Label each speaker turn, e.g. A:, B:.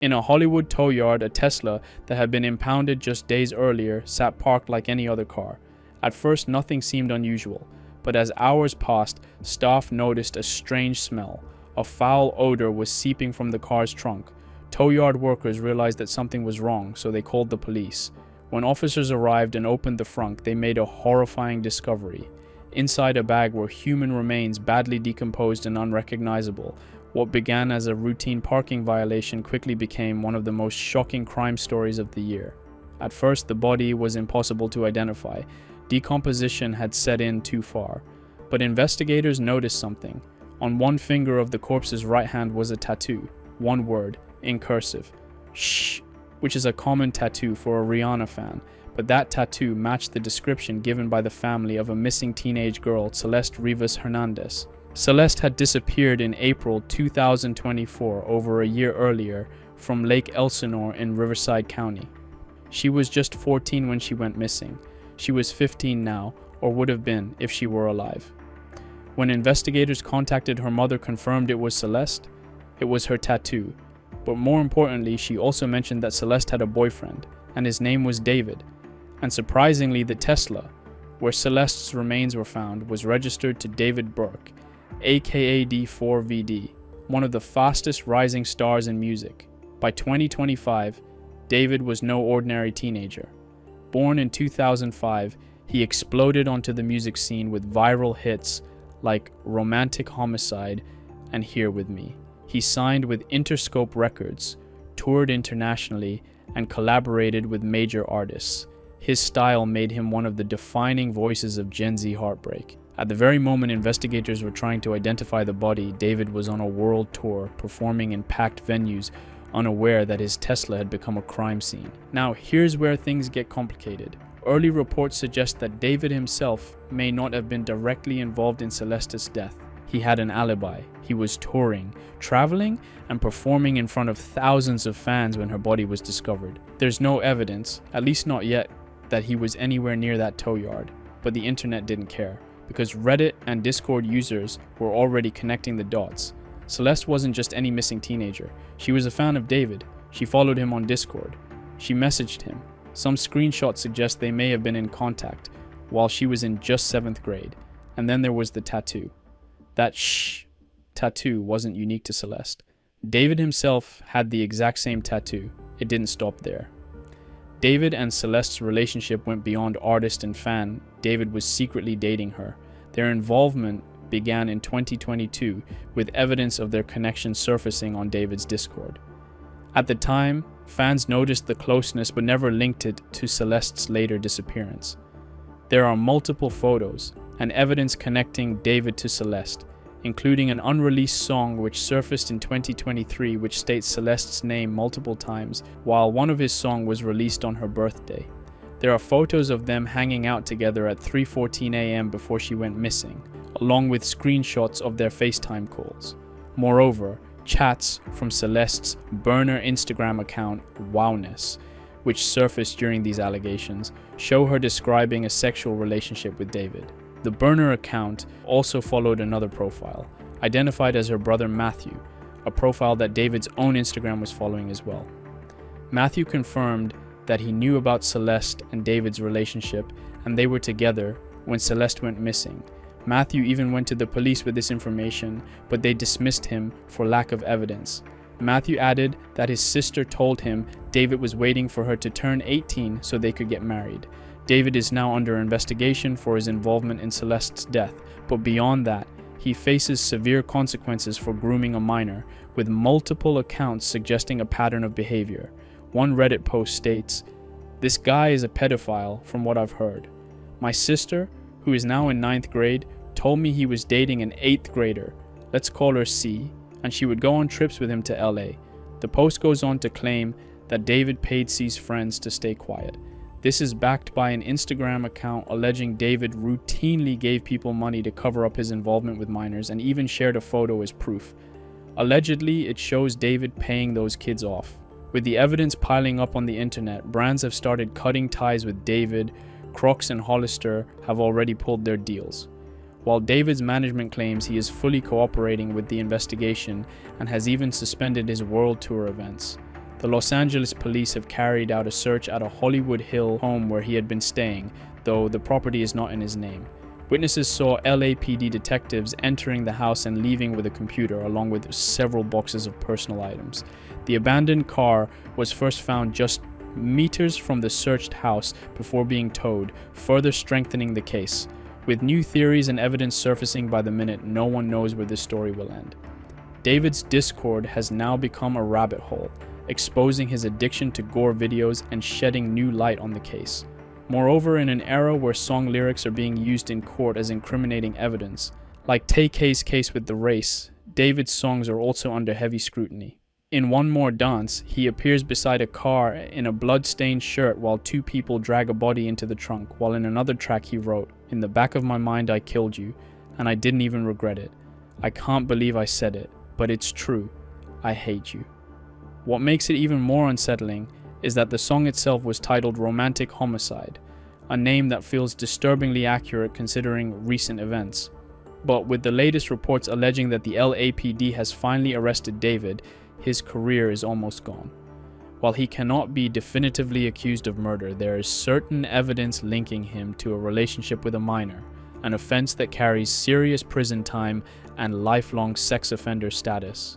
A: In a Hollywood tow yard, a Tesla that had been impounded just days earlier sat parked like any other car. At first, nothing seemed unusual, but as hours passed, staff noticed a strange smell. A foul odor was seeping from the car's trunk. Tow yard workers realized that something was wrong, so they called the police. When officers arrived and opened the frunk, they made a horrifying discovery. Inside a bag were human remains badly decomposed and unrecognizable. What began as a routine parking violation quickly became one of the most shocking crime stories of the year. At first, the body was impossible to identify. Decomposition had set in too far. But investigators noticed something. On one finger of the corpse's right hand was a tattoo. One word, in cursive. Shh, which is a common tattoo for a Rihanna fan. But that tattoo matched the description given by the family of a missing teenage girl, Celeste Rivas Hernandez. Celeste had disappeared in April 2024, over a year earlier, from Lake Elsinore in Riverside County. She was just 14 when she went missing. She was 15 now, or would have been if she were alive. When investigators contacted her mother, confirmed it was Celeste. It was her tattoo. But more importantly, she also mentioned that Celeste had a boyfriend, and his name was David. And surprisingly, the Tesla, where Celeste's remains were found, was registered to David Burke, aka D4VD, one of the fastest rising stars in music. By 2025, David was no ordinary teenager. Born in 2005, he exploded onto the music scene with viral hits like Romantic Homicide and Here With Me. He signed with Interscope Records, toured internationally, and collaborated with major artists. His style made him one of the defining voices of Gen Z heartbreak. At the very moment investigators were trying to identify the body, David was on a world tour, performing in packed venues, unaware that his Tesla had become a crime scene. Now, here's where things get complicated. Early reports suggest that David himself may not have been directly involved in Celeste's death. He had an alibi. He was touring, traveling, and performing in front of thousands of fans when her body was discovered. There's no evidence, at least not yet, that he was anywhere near that tow yard, but the internet didn't care, because Reddit and Discord users were already connecting the dots. Celeste wasn't just any missing teenager. She was a fan of David. She followed him on Discord. She messaged him. Some screenshots suggest they may have been in contact while she was in just 7th grade. And then there was the tattoo. That shh tattoo wasn't unique to Celeste. David himself had the exact same tattoo. It didn't stop there. David and Celeste's relationship went beyond artist and fan. David was secretly dating her. Their involvement began in 2022, with evidence of their connection surfacing on David's Discord. At the time, fans noticed the closeness but never linked it to Celeste's later disappearance. There are multiple photos and evidence connecting David to Celeste, including an unreleased song which surfaced in 2023 which states Celeste's name multiple times, while one of his songs was released on her birthday. There are photos of them hanging out together at 3:14 a.m. before she went missing, along with screenshots of their FaceTime calls. Moreover, chats from Celeste's burner Instagram account, Wowness, which surfaced during these allegations, show her describing a sexual relationship with David. The burner account also followed another profile, identified as her brother Matthew, a profile that David's own Instagram was following as well. Matthew confirmed that he knew about Celeste and David's relationship, and they were together when Celeste went missing. Matthew even went to the police with this information, but they dismissed him for lack of evidence. Matthew added that his sister told him David was waiting for her to turn 18 so they could get married. David is now under investigation for his involvement in Celeste's death, but beyond that, he faces severe consequences for grooming a minor, with multiple accounts suggesting a pattern of behavior. One Reddit post states, "This guy is a pedophile from what I've heard. My sister, who is now in 9th grade, told me he was dating an 8th grader, let's call her C, and she would go on trips with him to LA. The post goes on to claim that David paid C's friends to stay quiet. This is backed by an Instagram account alleging David routinely gave people money to cover up his involvement with minors and even shared a photo as proof. Allegedly, it shows David paying those kids off. With the evidence piling up on the internet, brands have started cutting ties with David. Crocs and Hollister have already pulled their deals. While David's management claims he is fully cooperating with the investigation and has even suspended his world tour events, The Los Angeles police have carried out a search at a Hollywood Hill home where he had been staying, though the property is not in his name. Witnesses saw LAPD detectives entering the house and leaving with a computer, along with several boxes of personal items. The abandoned car was first found just meters from the searched house before being towed, further strengthening the case. With new theories and evidence surfacing by the minute, no one knows where this story will end. David's Discord has now become a rabbit hole, exposing his addiction to gore videos and shedding new light on the case. Moreover, in an era where song lyrics are being used in court as incriminating evidence, like Tay-K's case with the race, David's songs are also under heavy scrutiny. In One More Dance, he appears beside a car in a blood-stained shirt while two people drag a body into the trunk, while in another track he wrote, "In the back of my mind I killed you, and I didn't even regret it. I can't believe I said it, but it's true. I hate you." What makes it even more unsettling is that the song itself was titled Romantic Homicide, a name that feels disturbingly accurate considering recent events. But with the latest reports alleging that the LAPD has finally arrested David, his career is almost gone. While he cannot be definitively accused of murder, there is certain evidence linking him to a relationship with a minor, an offense that carries serious prison time and lifelong sex offender status.